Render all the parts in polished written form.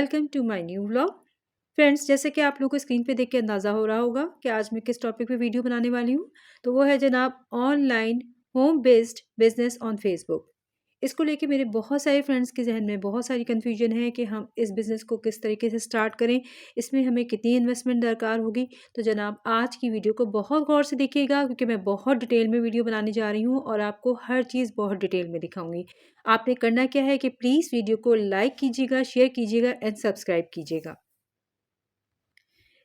Welcome to my new vlog. Friends, जैसे कि आप लोगों को स्क्रीन पे देख के अंदाज़ा हो रहा होगा कि आज मैं किस टॉपिक पे वीडियो बनाने वाली हूँ। तो वो है जनाब online home based business on Facebook. इसको लेके मेरे बहुत सारे फ्रेंड्स के जहन में बहुत सारी कन्फ्यूजन है कि हम इस बिज़नेस को किस तरीके से स्टार्ट करें, इसमें हमें कितनी इन्वेस्टमेंट दरकार होगी। तो जनाब आज की वीडियो को बहुत गौर से देखिएगा क्योंकि मैं बहुत डिटेल में वीडियो बनाने जा रही हूँ और आपको हर चीज़ बहुत डिटेल में दिखाऊंगी। आपने करना क्या है कि प्लीज़ वीडियो को लाइक कीजिएगा, शेयर कीजिएगा एंड सब्सक्राइब कीजिएगा।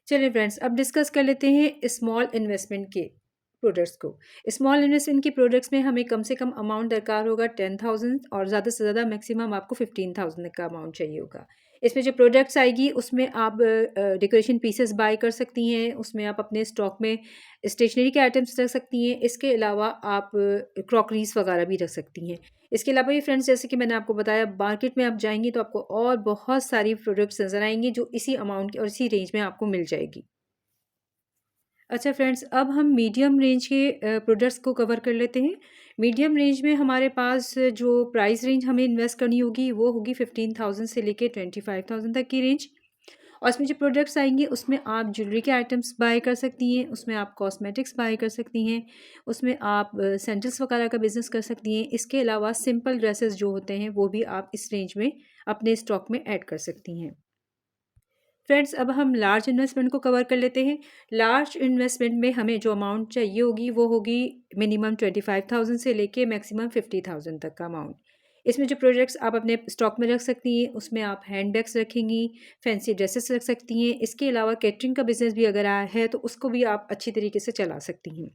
चलिए फ्रेंड्स, अब डिस्कस कर लेते हैं स्मॉल इन्वेस्टमेंट के प्रोडक्ट्स को। स्मॉल इन्वेस्टमेंट की प्रोडक्ट्स में हमें कम से कम अमाउंट दरकार होगा 10,000 और ज़्यादा से ज़्यादा मैक्सिमम आपको 15,000 का अमाउंट चाहिए होगा। इसमें जो प्रोडक्ट्स आएगी उसमें आप डेकोरेशन पीसेस बाय कर सकती हैं, उसमें आप अपने स्टॉक में स्टेशनरी के आइटम्स रख सकती हैं। इसके अलावा आप क्रॉकरीज वगैरह भी रख सकती हैं। इसके अलावा ये फ्रेंड्स, जैसे कि मैंने आपको बताया, मार्केट में आप जाएंगी तो आपको और बहुत सारी प्रोडक्ट्स नज़र आएंगी जो इसी अमाउंट की और इसी रेंज में आपको मिल जाएगी। अच्छा फ्रेंड्स, अब हम मीडियम रेंज के प्रोडक्ट्स को कवर कर लेते हैं। मीडियम रेंज में हमारे पास जो प्राइस रेंज हमें इन्वेस्ट करनी होगी वो होगी 15,000 से लेके 25,000 तक की रेंज। और इसमें जो प्रोडक्ट्स आएंगे उसमें आप ज्वेलरी के आइटम्स बाय कर सकती हैं, उसमें आप कॉस्मेटिक्स बाय कर सकती हैं, उसमें आप सैंडल्स वगैरह का बिज़नेस कर सकती हैं। इसके अलावा सिंपल ड्रेसेस जो होते हैं वो भी आप इस रेंज में अपने स्टॉक में ऐड कर सकती हैं। फ्रेंड्स, अब हम लार्ज इन्वेस्टमेंट को कवर कर लेते हैं। लार्ज इन्वेस्टमेंट में हमें जो अमाउंट चाहिए होगी वो होगी मिनिमम 25,000 से लेके मैक्सिमम 50,000 तक का अमाउंट। इसमें जो प्रोडक्ट्स आप अपने स्टॉक में रख सकती हैं उसमें आप हैंड बैग्स रखेंगी, फैंसी ड्रेसेस रख सकती हैं। इसके अलावा कैटरिंग का बिजनेस भी अगर आया है तो उसको भी आप अच्छी तरीके से चला सकती हैं।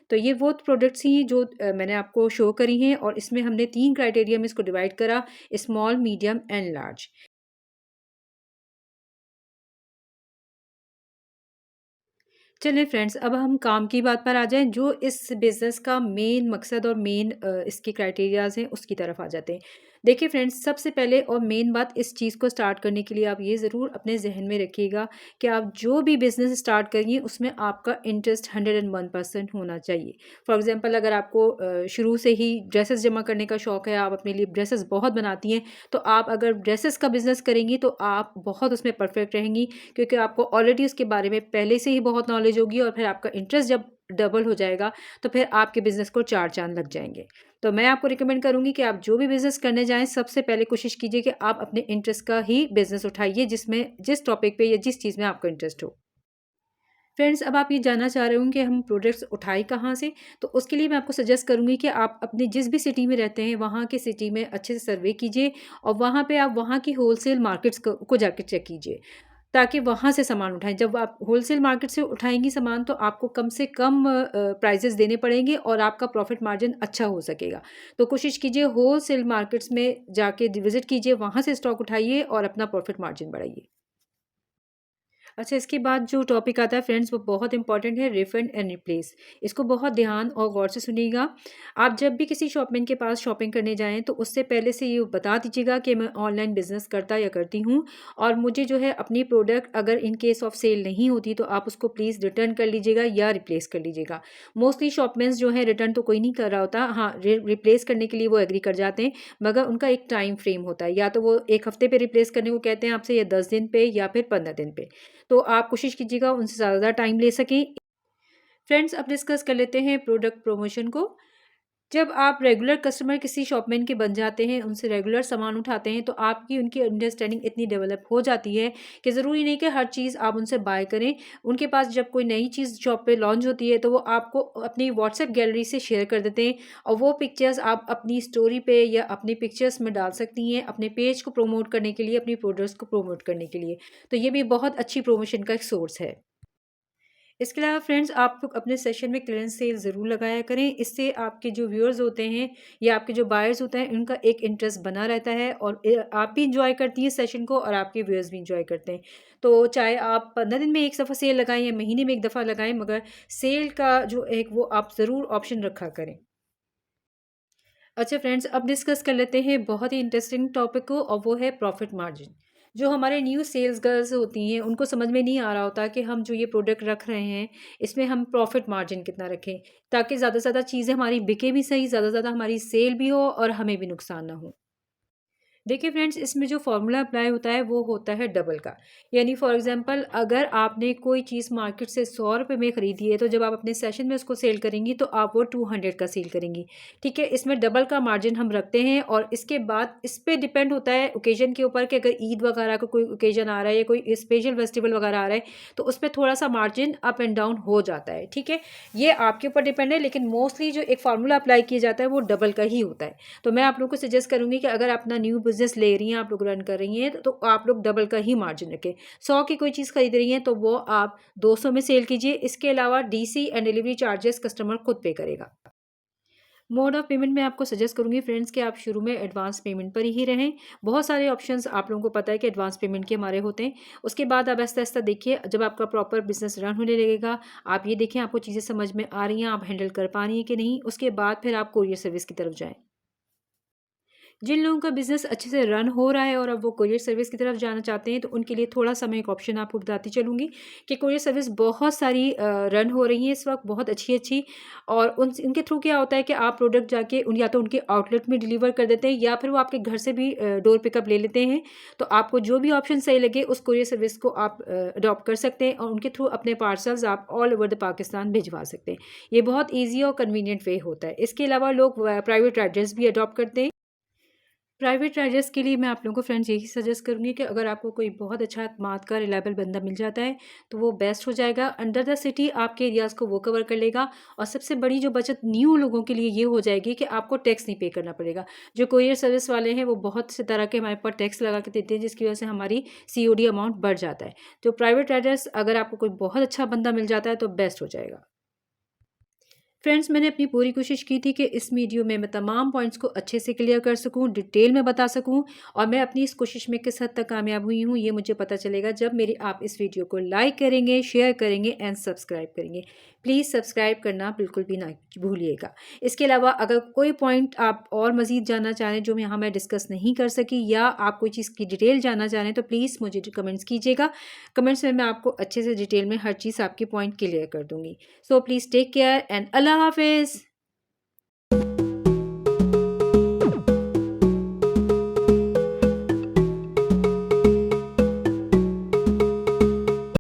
तो ये वो प्रोडक्ट्स ही जो मैंने आपको शो करी हैं और इसमें हमने 3 क्राइटेरिया में इसको डिवाइड करा: स्मॉल, मीडियम एंड लार्ज। चलिए फ्रेंड्स, अब हम काम की बात पर आ जाएँ। जो इस बिज़नेस का मेन मकसद और मेन इसके क्राइटेरियाज़ हैं उसकी तरफ आ जाते हैं। देखिए फ्रेंड्स, सबसे पहले और मेन बात, इस चीज़ को स्टार्ट करने के लिए आप ये ज़रूर अपने ज़हन में रखिएगा कि आप जो भी बिज़नेस स्टार्ट करिए उसमें आपका इंटरेस्ट 101% होना चाहिए। फॉर एग्ज़ाम्पल, अगर आपको शुरू से ही ड्रेसेस जमा करने का शौक है, आप अपने लिए ड्रेसेस बहुत बनाती हैं, तो आप अगर ड्रेसेस का बिज़नेस करेंगी तो आप बहुत उसमें परफेक्ट रहेंगी क्योंकि आपको ऑलरेडी उसके बारे में पहले से ही बहुत नॉलेज होगी और फिर आपका इंटरेस्ट जब डबल हो जाएगा तो फिर आपके बिज़नेस को 4 चाँद लग जाएँगे। तो मैं आपको रिकमेंड करूँगी कि आप जो भी बिज़नेस करने जाएँ, सबसे पहले कोशिश कीजिए कि आप अपने इंटरेस्ट का ही बिज़नेस उठाइए जिसमें जिस टॉपिक पे या जिस चीज़ में आपका इंटरेस्ट हो। फ्रेंड्स, अब आप ये जानना चाह रहे होंगे कि हम प्रोडक्ट्स उठाएँ कहाँ से? तो उसके लिए मैं आपको सजेस्ट करूँगी कि आप अपने जिस भी सिटी में रहते हैं, वहाँ के सिटी में अच्छे से सर्वे कीजिए और वहाँ पे आप वहाँ की होलसेल मार्केट्स को जाके चेक कीजिए, ताकि वहाँ से सामान उठाएँ। जब आप होलसेल मार्केट से उठाएँगी सामान तो आपको कम से कम प्राइसेज़ देने पड़ेंगे और आपका प्रॉफ़िट मार्जिन अच्छा हो सकेगा। तो कोशिश कीजिए होलसेल मार्केट्स में जाके विज़िट कीजिए, वहाँ से स्टॉक उठाइए और अपना प्रॉफ़िट मार्जिन बढ़ाइए। अच्छा, इसके बाद जो टॉपिक आता है फ्रेंड्स वो बहुत इंपॉर्टेंट है, रिफंड एंड रिप्लेस। इसको बहुत ध्यान और गौर से सुनिएगा। आप जब भी किसी शॉपमैन के पास शॉपिंग करने जाएँ तो उससे पहले से ये बता दीजिएगा कि मैं ऑनलाइन बिज़नेस करता या करती हूँ और मुझे जो है अपनी प्रोडक्ट अगर इन केस ऑफ सेल नहीं होती तो आप उसको प्लीज़ रिटर्न कर लीजिएगा या रिप्लेस कर लीजिएगा। मोस्टली शॉपमैन्स जो है रिटर्न तो कोई नहीं कर रहा होता, हाँ, रिप्लेस करने के लिए वो एग्री कर जाते हैं, मगर उनका एक टाइम फ्रेम होता है, या तो वो 1 हफ्ते पे रिप्लेस करने को कहते हैं आपसे या 10 दिन पे या फिर 15 दिन पे। तो आप कोशिश कीजिएगा उनसे ज़्यादा टाइम ले सकें। फ्रेंड्स, अब डिस्कस कर लेते हैं प्रोडक्ट प्रमोशन को। जब आप रेगुलर कस्टमर किसी शॉपमैन के बन जाते हैं, उनसे रेगुलर सामान उठाते हैं, तो आपकी उनकी अंडरस्टैंडिंग इतनी डेवलप हो जाती है कि ज़रूरी नहीं कि हर चीज़ आप उनसे बाय करें। उनके पास जब कोई नई चीज़ शॉप पे लॉन्च होती है, तो वो आपको अपनी व्हाट्सएप गैलरी से शेयर कर देते हैं और वो पिक्चर्स आप अपनी स्टोरी पे या अपनी पिक्चर्स में डाल सकती हैं, अपने पेज को प्रमोट करने के लिए, अपनी प्रोडक्ट्स को प्रमोट करने के लिए। तो ये भी बहुत अच्छी प्रमोशन का एक सोर्स है। इसके अलावा फ्रेंड्स, आप लोग अपने सेशन में क्लियरेंस सेल ज़रूर लगाया करें। इससे आपके जो व्यूअर्स होते हैं या आपके जो बायर्स होते हैं उनका एक इंटरेस्ट बना रहता है और आप भी इंजॉय करती हैं सेशन को और आपके व्यूअर्स भी इंजॉय करते हैं। तो चाहे आप 15 दिन में एक दफ़ा सेल लगाएं या महीने में एक दफ़ा लगाएं, मगर सेल का जो एक वो आप ज़रूर ऑप्शन रखा करें। अच्छा फ्रेंड्स, अब डिस्कस कर लेते हैं बहुत ही इंटरेस्टिंग टॉपिक को और वो है प्रॉफिट मार्जिन। जो हमारे न्यू सेल्स गर्ल्स होती हैं उनको समझ में नहीं आ रहा होता कि हम जो ये प्रोडक्ट रख रहे हैं इसमें हम प्रॉफिट मार्जिन कितना रखें, ताकि ज़्यादा से ज़्यादा चीज़ें हमारी बिके भी सही, ज़्यादा से ज़्यादा हमारी सेल भी हो और हमें भी नुकसान ना हो। देखिए फ्रेंड्स, इसमें जो फ़ॉर्मूला अप्लाई होता है वो होता है डबल का। यानी फॉर एग्ज़ाम्पल अगर आपने कोई चीज़ मार्केट से ₹100 में खरीदी है, तो जब आप अपने सेशन में उसको सेल करेंगी तो आप वो 200 का सेल करेंगी। ठीक है? इसमें डबल का मार्जिन हम रखते हैं और इसके बाद इस पे डिपेंड होता है ओकेज़न के ऊपर कि अगर ईद वगैरह का कोई ओकेज़न आ रहा है या कोई स्पेशल फेस्टिवल वगैरह आ रहा है, तो उसपे थोड़ा-सा मार्जिन अप एंड डाउन हो जाता है। ठीक है? ये आपके ऊपर डिपेंड है, लेकिन मोस्टली जो एक फ़ॉर्मूला अप्लाई किया जाता है वो डबल का ही होता है। तो मैं आप लोगों को सजेस्ट करूँगी कि अगर अपना न्यू बिज़नेस ले रही हैं, आप लोग रन कर रही हैं, तो आप लोग डबल का ही मार्जिन रखें। 100 की कोई चीज़ खरीद रही हैं, तो वो आप 200 में सेल कीजिए। इसके अलावा DC and delivery charges customer खुद पे करेगा। मोड ऑफ पेमेंट मैं आपको सजेस्ट करूँगी फ्रेंड्स कि आप शुरू में एडवांस पेमेंट पर ही रहें। बहुत सारे ऑप्शंस आप लोगों को पता है कि एडवांस पेमेंट के हमारे होते हैं। उसके बाद आप आहिस्ता-आहिस्ता देखिए, जब आपका प्रॉपर बिज़नेस रन होने लगेगा, आप ये देखें आपको चीज़ें समझ में आ रही हैं, आप हैंडल कर पा रही हैं कि नहीं, उसके बाद फिर आप कोरियर सर्विस की तरफ जाएँ। जिन लोगों का बिज़नेस अच्छे से रन हो रहा है और अब वो कोरियर सर्विस की तरफ जाना चाहते हैं, तो उनके लिए थोड़ा-सा मैं एक ऑप्शन आपको बताती चलूँगी कि कोरियर सर्विस बहुत सारी रन हो रही हैं इस वक़्त, बहुत अच्छी-अच्छी। और उन इनके थ्रू क्या होता है कि आप प्रोडक्ट जाके उन या तो उनके आउटलेट में डिलीवर कर देते हैं या फिर वो आपके घर से भी डोर पिकअप ले लेते हैं। तो आपको जो भी ऑप्शन सही लगे उस कोरियर सर्विस को आप अडॉप्ट कर सकते हैं और उनके थ्रू अपने पार्सल्स आप ऑल ओवर द पाकिस्तान भिजवा सकते हैं। ये बहुत ईज़ी और कन्वीनिएंट वे होता है। इसके अलावा लोग प्राइवेट एड्रेस भी अडॉप्ट करते हैं। प्राइवेट राइडर्स के लिए मैं आप लोगों को फ्रेंड्स यही सजेस्ट करूँगी कि अगर आपको कोई बहुत अच्छा एतमाद का रिलायबल बंदा मिल जाता है, तो वो बेस्ट हो जाएगा। अंडर द सिटी आपके एरियाज़ को वो कवर कर लेगा और सबसे बड़ी जो बचत न्यू लोगों के लिए ये हो जाएगी कि आपको टैक्स नहीं पे करना पड़ेगा। जो कोरियर सर्विस वाले हैं, वो बहुत से तरह के हमारे ऊपर टैक्स लगा के देते हैं, जिसकी वजह से हमारी सीओडी अमाउंट बढ़ जाता है। तो प्राइवेट राइडर्स अगर आपको कोई बहुत अच्छा बंदा मिल जाता है, तो बेस्ट हो जाएगा। फ्रेंड्स, मैंने अपनी पूरी कोशिश की थी कि इस वीडियो में मैं तमाम पॉइंट्स को अच्छे से क्लियर कर सकूं, डिटेल में बता सकूं और मैं अपनी इस कोशिश में किस हद तक कामयाब हुई हूं, ये मुझे पता चलेगा जब मेरी आप इस वीडियो को लाइक करेंगे, शेयर करेंगे एंड सब्सक्राइब करेंगे। प्लीज़ सब्सक्राइब करना बिल्कुल भी ना भूलिएगा। इसके अलावा अगर कोई पॉइंट आप और मज़ीद जानना चाह रहे हैं जो यहाँ मैं डिस्कस नहीं कर सकी या आप कोई चीज़ की डिटेल जानना चाह रहे हैं, तो प्लीज़ मुझे कमेंट्स कीजिएगा। कमेंट्स में मैं आपको अच्छे से डिटेल में हर चीज़ आपकी पॉइंट क्लियर कर दूँगी। So please take care and अल्लाह हाफ़िज़।